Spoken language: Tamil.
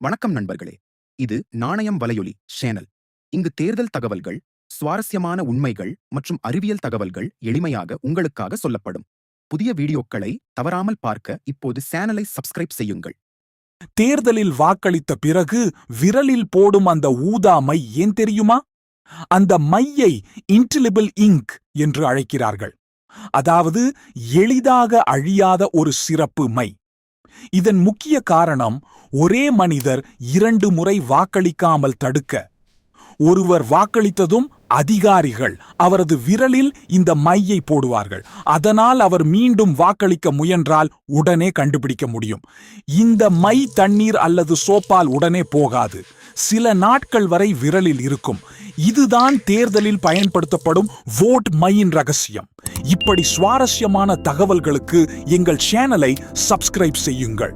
வணக்கம் நண்பர்களே. இது நாணயம் வலையொலி சேனல். இங்கு தேர்தல் தகவல்கள், சுவாரஸ்யமான உண்மைகள் மற்றும் அறிவியல் தகவல்கள் எளிமையாக உங்களுக்காக சொல்லப்படும். புதிய வீடியோக்களை தவறாமல் பார்க்க இப்போது சேனலை சப்ஸ்கிரைப் செய்யுங்கள். தேர்தலில் வாக்களித்த பிறகு விரலில் போடும் அந்த ஊதா மை ஏன் தெரியுமா? அந்த மையை இன்டெலிபிள் இங்க் என்று அழைக்கிறார்கள். அதாவது எளிதாக அழியாத ஒரு சிறப்பு மை. இதன் முக்கிய காரணம் ஒரே மனிதர் 2 முறை வாக்களிக்காமல் தடுக்க. ஒருவர் வாக்களித்ததும் அதிகாரிகள் அவரது விரலில் இந்த மையை போடுவார்கள். அதனால் அவர் மீண்டும் வாக்களிக்க முயன்றால் உடனே கண்டுபிடிக்க முடியும். இந்த மை தண்ணீர் அல்லது சோப்பால் உடனே போகாது. சில நாட்கள் வரை விரலில் இருக்கும். இதுதான் தேர்தலில் பயன்படுத்தப்படும் வோட் மையின் ரகசியம். இப்படி சுவாரஸ்யமான தகவல்களுக்கு எங்கள் சேனலை சப்ஸ்கிரைப் செய்யுங்கள்.